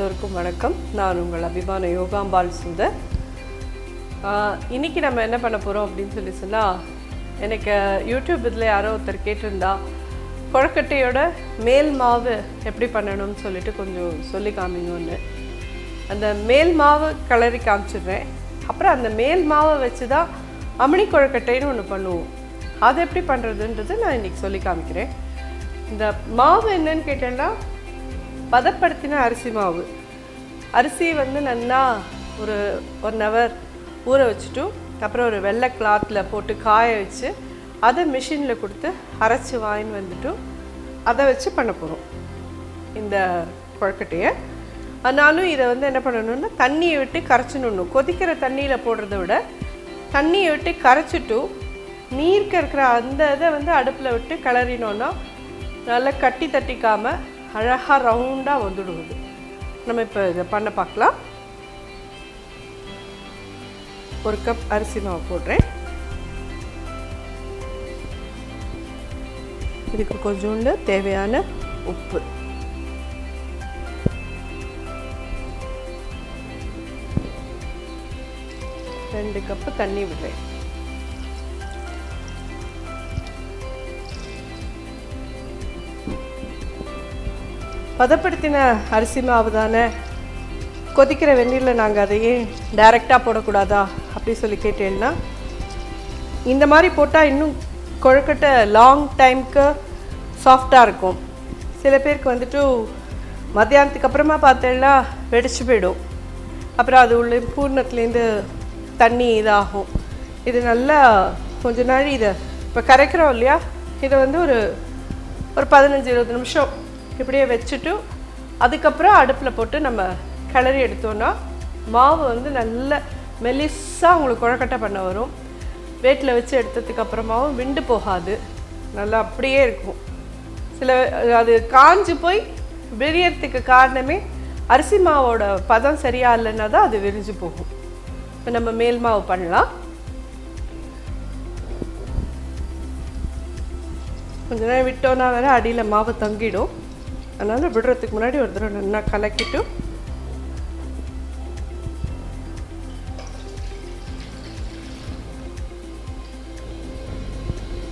எல்லோருக்கும் வணக்கம். நான் உங்கள் அபிமான யோகாம்பால் சுந்தர். இன்றைக்கி நம்ம என்ன பண்ண போகிறோம் அப்படின்னு சொன்னால், எனக்கு யூடியூப் இதில் யாரோ ஒருத்தர் கேட்டிருந்தா கொழுக்கட்டையோட மேல் மாவு எப்படி பண்ணணும்னு சொல்லிட்டு கொஞ்சம் சொல்லி காமிங்கன்னு. அந்த மேல் மாவு கிளறி காமிச்சிடுறேன். அப்புறம் அந்த மேல் மாவை வச்சு தான் அம்னி கொழுக்கட்டைன்னு ஒன்று பண்ணுவோம். அது எப்படி பண்ணுறதுன்றது நான் இன்றைக்கி சொல்லி காமிக்கிறேன். இந்த மாவு என்னன்னு கேட்டேன்னா, பதப்படுத்தின அரிசி மாவு. அரிசி நல்லா ஒரு 1 hour ஊற வச்சுட்டு, அப்புறம் ஒரு வெள்ளை கிளாத்தில் போட்டு காய வச்சு அதை மிஷினில் கொடுத்து அரைச்சி வாங்கின்னு வந்துட்டு அதை வச்சு பண்ண போகிறோம் இந்த கொழுக்கட்டையை. ஆனாலும் இதை என்ன பண்ணணும்னா, தண்ணியை விட்டு கரைச்சிடணும். கொதிக்கிற தண்ணியில் போடுறத விட தண்ணியை விட்டு கரைச்சிட்டு நீர்க்க இருக்கிற அந்த இதை அடுப்பில் விட்டு கிளறினோன்னா நல்லா கட்டி தட்டிக்காமல் அழகாக ரவுண்டாக வந்துடுவது. நம்ம இப்போ இதை பண்ண பார்க்கலாம். 1 கப் அரிசி மாவு போடுறேன். இதுக்கு கொஞ்சோண்டு தேவையான உப்பு, ரெண்டு கப்பு தண்ணி விடுறேன். பதப்படுத்தின அரிசி மாவு தானே, கொதிக்கிற வெந்நீரில் நாங்கள் அதையே டைரெக்டாக போடக்கூடாதா அப்படி சொல்லி கேட்டேன்னா, இந்த மாதிரி போட்டால் இன்னும் கொழுக்கட்டை லாங் டைமுக்கு சாஃப்டாக இருக்கும். சில பேருக்கு மத்தியானத்துக்கு அப்புறமா பார்த்தேன்னா வெடிச்சு போயிடும். அப்புறம் அது உள்ள பூர்ணத்துலேருந்து தண்ணி இதாகும். இது நல்லா கொஞ்ச நாள் இதை இப்போ கரைக்கிறோம் இல்லையா, இதை ஒரு 15-20 நிமிஷம் இப்படியே வச்சுட்டு அதுக்கப்புறம் அடுப்பில் போட்டு நம்ம கிளறி எடுத்தோன்னா மாவு நல்ல மெலிசாக உங்களுக்கு கொழுக்கட்டை பண்ண வரும். வேட்டில் வச்சு எடுத்ததுக்கு அப்புறமாவும் விண்டு போகாது, நல்லா அப்படியே இருக்கும். அது காஞ்சு போய் விரியறதுக்கு காரணமே அரிசி மாவோட பதம் சரியா இல்லைன்னா தான் அது விரிஞ்சு போகும். இப்போ நம்ம மேல் மாவு பண்ணலாம். கொஞ்ச நேரம் விட்டோன்னா வேறு அடியில் மாவு தங்கிடும். அதனால் விடுறதுக்கு முன்னாடி ஒரு தடவை நல்லா கலக்கிட்டு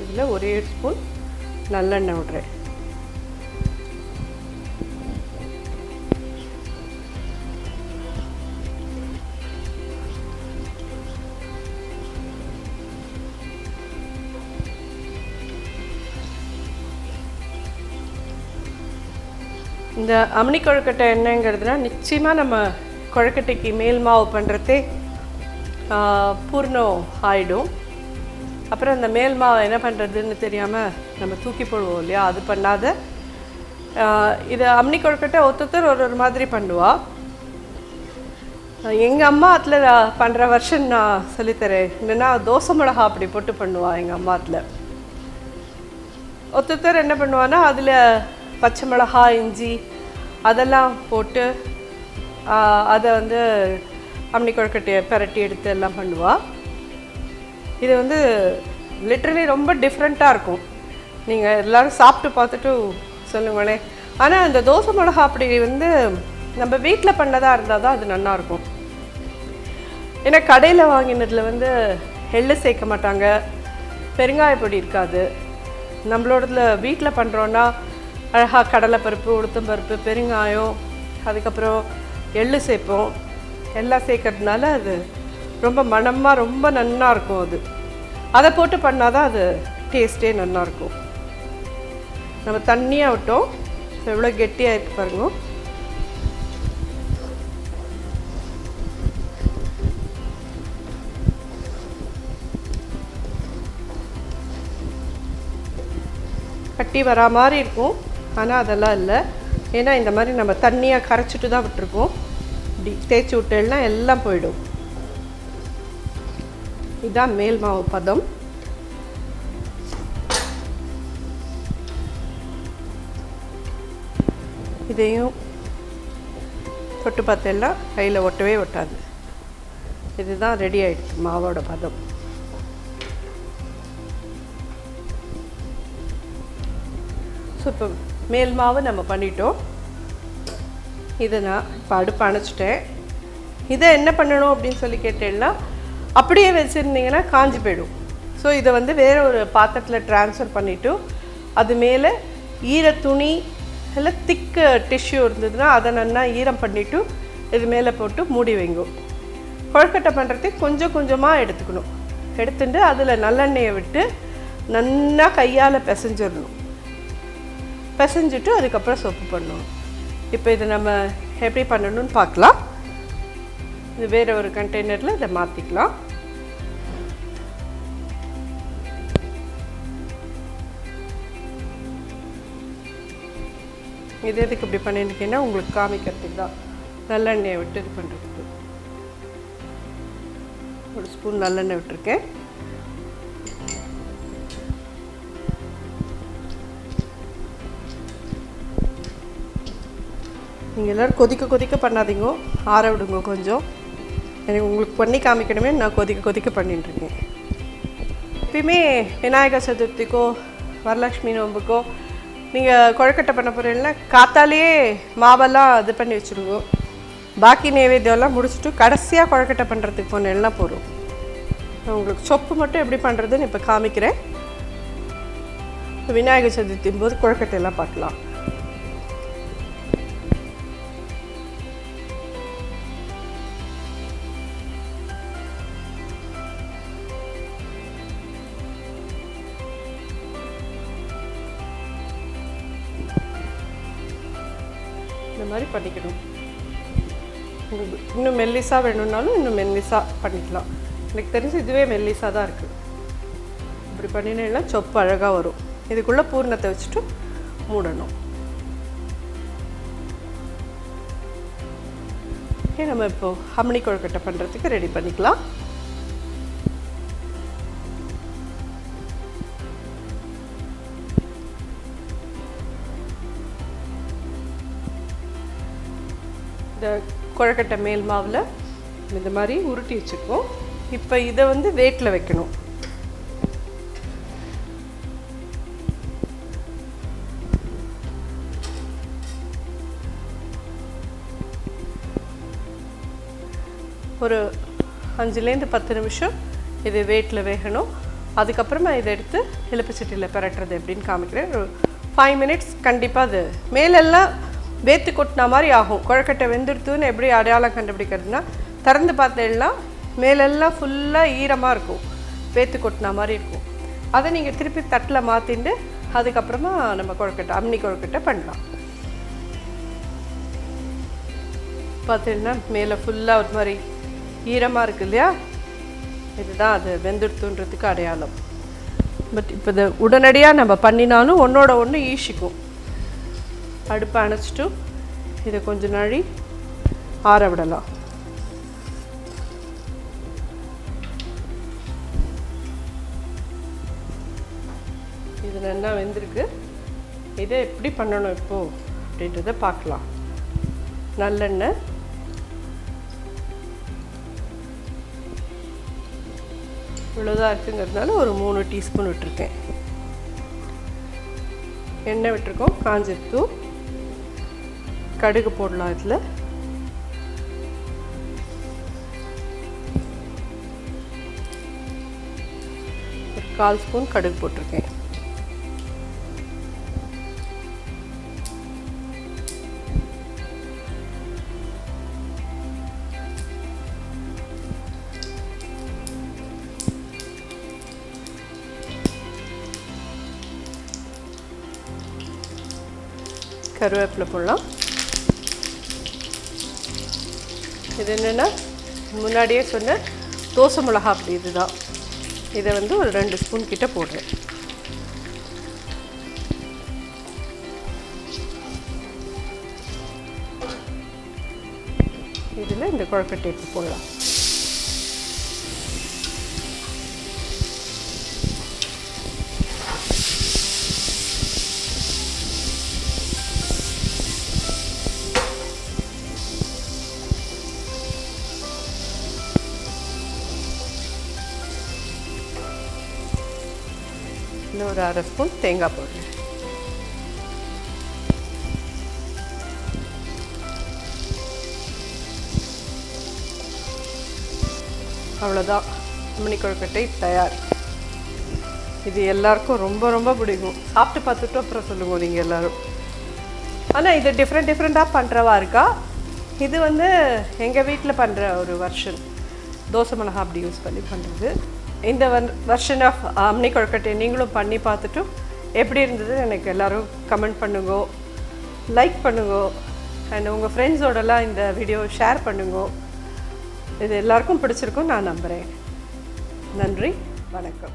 இதில் 1 ஸ்பூன் நல்லெண்ணெய் விடுறேன். இந்த அம்னி கொழுக்கட்டை என்னங்கிறதுனா, நிச்சயமாக நம்ம கொழுக்கட்டைக்கு மேல் மாவு பண்ணுறதே பூர்ணம் ஆகிடும். அப்புறம் அந்த மேல் மாவை என்ன பண்ணுறதுன்னு தெரியாமல் நம்ம தூக்கி போடுவோம் இல்லையா, அது பண்ணாத. இது அம்னி கொழுக்கட்டை ஒருத்தர் ஒரு மாதிரி பண்ணுவா. எங்கள் அம்மா அதில் பண்ணுற வருஷன் நான் சொல்லித்தரேன். என்னென்னா, தோசை மிளகா அப்படி போட்டு பண்ணுவாள் எங்கள் அம்மா அதில். ஒருத்தர் என்ன பண்ணுவான்னா, அதில் பச்சை மிளகா, இஞ்சி அதெல்லாம் போட்டு அதை அம்னி கொழுக்கட்டையை பரட்டி எடுத்து எல்லாம் பண்ணுவாள். இது லிட்ரலி ரொம்ப டிஃப்ரெண்ட்டாக இருக்கும். நீங்கள் எல்லோரும் சாப்பிட்டு பார்த்துட்டு சொல்லுங்களேன். ஆனால் அந்த தோசை மிளகா அப்படி நம்ம வீட்டில் பண்ணதாக இருந்தால் தான் அது நல்லாயிருக்கும். ஏன்னா கடையில் வாங்கினதில் எள்ளு சேர்க்க மாட்டாங்க, பெருங்காய பொடி இருக்காது. நம்மளோடதுல வீட்டில் பண்ணுறோன்னா அழகாக கடலைப்பருப்பு, உளுத்தம்பருப்பு, பெருங்காயம், அதுக்கப்புறம் எள்ளு சேர்ப்போம். எல்லாம் சேர்க்கறதுனால அது ரொம்ப மணமாக ரொம்ப நல்லாயிருக்கும். அதை போட்டு பண்ணால் தான் அது டேஸ்ட்டே நல்லாயிருக்கும். நம்ம தண்ணியாக விட்டோம், எவ்வளோ கெட்டியாக இருக்கு பாருங்க. கட்டி வரா மாதிரி இருக்கும், ஆனால் அதெல்லாம் இல்லை. ஏன்னா இந்த மாதிரி நம்ம தண்ணியாக கரைச்சிட்டு தான் விட்டுருக்கோம். இப்படி தேய்ச்சி விட்டேன்னா எல்லாம் போயிடும். இதுதான் மேல் மாவு பதம். இதையும் தொட்டு பார்த்தேன்னா கையில் ஒட்டவே ஒட்டாது. இதுதான் ரெடி ஆகிடுச்சு மாவோட பதம். ஸோ இப்போ மேல் மாவு நம்ம பண்ணிட்டோம். இதை நான் இப்போ அடுப்பு அணைச்சிட்டேன். இதை என்ன பண்ணணும் அப்படின்னு சொல்லி கேட்டேன்னா, அப்படியே வச்சுருந்தீங்கன்னா காஞ்சி போயிடும். ஸோ இதை வந்து வேறு ஒரு பாத்திரத்தில் ட்ரான்ஸ்ஃபர் பண்ணிவிட்டு அது மேலே ஈர துணி இல்லை திக்கு டிஷ்யூ இருந்ததுன்னா அதை நல்லா ஈரம் பண்ணிவிட்டு இது மேலே போட்டு மூடி வைங்க. கொழுக்கட்டை பண்ணுறதுக்கு கொஞ்சம் கொஞ்சமாக எடுத்துக்கணும். எடுத்துட்டு அதில் நல்லெண்ணெயை விட்டு நல்லா கையால் பிசைஞ்சிடணும். பிசைஞ்சிட்டு அதுக்கப்புறம் சொப்பு பண்ணணும். இப்போ இதை நம்ம எப்படி பண்ணணும்னு பார்க்கலாம். இது வேறு ஒரு கண்டெய்னரில் இதை மாற்றிக்கலாம். இது எதுக்கு இப்படி பண்ணியிருக்கேன்னா உங்களுக்கு காமிக்கிறதுக்கு தான். நல்லெண்ணெயை விட்டு இது பண்ணுறதுக்கு ஒரு ஸ்பூன் நல்லெண்ணெய் விட்டுருக்கேன். நீங்கள் எல்லோரும் கொதிக்க பண்ணாதீங்க, ஆற விடுங்க கொஞ்சம். எனக்கு உங்களுக்கு பண்ணி காமிக்கணுமே, நான் கொதிக்க பண்ணிட்டுருக்கேன். எப்பயுமே விநாயகர் சதுர்த்திக்கோ வரலட்சுமி நோம்புக்கோ நீங்கள் கொழுக்கட்டை பண்ண போகிறீங்கன்னா காத்தாலேயே மாவெல்லாம் இது பண்ணி வச்சுருங்க. பாக்கி நைவேத்தியம்லாம் முடிச்சுட்டு கடைசியாக கொழுக்கட்டை பண்ணுறதுக்கு போனேன்னா போதும். நான் உங்களுக்கு சொப்பு மட்டும் எப்படி பண்ணுறதுன்னு இப்போ காமிக்கிறேன். விநாயகர் சதுர்த்தின் போது கொழுக்கட்டையெல்லாம் பார்க்கலாம். இந்த மாதிரி பண்ணிக்கணும். இன்னும் மெல்லிஸாக வேணும்னாலும் இன்னும் மெல்லிஸாக பண்ணிக்கலாம். எனக்கு தெரிஞ்சு இதுவே மெல்லிஸாக தான் இருக்குது. இப்படி பண்ணினேன்னா சொப்பு அழகாக வரும். இதுக்குள்ளே பூர்ணத்தை வச்சுட்டு மூடணும். நம்ம இப்போது அம்மணி கொழுக்கட்டை பண்ணுறதுக்கு ரெடி பண்ணிக்கலாம். இந்த கொழுக்கட்டை மேல் மாவில் இந்த மாதிரி உருட்டி வச்சுருக்கோம். இப்போ இதை வந்து வெயிட்டில் வைக்கணும். ஒரு 5லேருந்து 10 நிமிஷம் இது வெயிட்டில் வேகணும். அதுக்கப்புறமா இதை எடுத்து இலுப்புச்சட்டியில் பரட்டுறது எப்படின்னு காமிக்கிறேன். ஒரு 5 மினிட்ஸ் கண்டிப்பாக அது மேலெல்லாம் வேத்து கொட்டின மாதிரி ஆகும். கொழுக்கட்டை வெந்துடுத்துன்னு எப்படி அடையாளம் கண்டுபிடிக்கிறதுனா, திறந்து பார்த்தேன்னா மேலெல்லாம் ஃபுல்லாக ஈரமாக இருக்கும், வேத்து கொட்டின மாதிரி இருக்கும். அதை நீங்கள் திருப்பி தட்டில் மாற்றிட்டு அதுக்கப்புறமா நம்ம கொழுக்கட்டை அம்மணி கொழுக்கட்டை பண்ணலாம். பார்த்தீங்கன்னா மேலே ஃபுல்லாக ஒரு மாதிரி ஈரமாக இருக்குது இல்லையா, இதுதான் அது வெந்துடுத்துன்றதுக்கு அடையாளம். பட் இப்போ இதை உடனடியாக நம்ம பண்ணினாலும் ஒன்றோட ஒன்று ஈஷிக்கும். அடுப்பை அணைச்சிட்டு இதை கொஞ்சம் நாழி ஆற விடலாம். இது நல்லா வெந்திருக்கு. இதை எப்படி பண்ணணும் இப்போது அப்படின்றத பார்க்கலாம். நல்லெண்ணெய், இவ்வளோதான் இருக்குங்கிறதுனால ஒரு 3 டீஸ்பூன் விட்டுருக்கேன். எண்ணெய் விட்டுருக்கோம், காஞ்சிருத்து. கடுகு போடலாம். இதில் ஒரு 1/4 ஸ்பூன் கடுகு போட்டிருக்கேன். கருவேப்பிலை போடலாம். இது என்னென்னா முன்னாடியே சொன்ன தோசை மிளகா அப்படி இதுதான். இதை வந்து ஒரு 2 ஸ்பூன் கிட்ட போடுறேன். இதில் இந்த கொழுக்கட்டை எடுத்து போடலாம். இன்னும் ஒரு 1/2 ஸ்பூன் தேங்காய் போடுறேன். அவ்வளோதான், அம்னி கொழுக்கட்டை தயார். இது எல்லாருக்கும் ரொம்ப ரொம்ப பிடிக்கும். சாப்பிட்டு பார்த்துட்டு அப்புறம் சொல்லுங்க நீங்கள் எல்லோரும். ஆனால் இது டிஃப்ரெண்ட்டாக பண்ணுறவா இருக்கா. இது வந்து எங்கள் வீட்டில் பண்ணுற ஒரு வெர்ஷன், தோசை மிளகா அப்படி யூஸ் பண்ணி பண்ணுறது. இந்த வெர்ஷன் ஆஃப் அம்னி கொழுக்கட்டை நீங்களும் பண்ணி பார்த்துட்டு எப்படி இருந்தது எனக்கு எல்லோரும் கமெண்ட் பண்ணுங்க, லைக் பண்ணுங்க, அண்ட் உங்கள் ஃப்ரெண்ட்ஸோடலாம் இந்த வீடியோ ஷேர் பண்ணுங்க. இது எல்லாருக்கும் பிடிச்சிருக்கும் நான் நம்புகிறேன். நன்றி, வணக்கம்.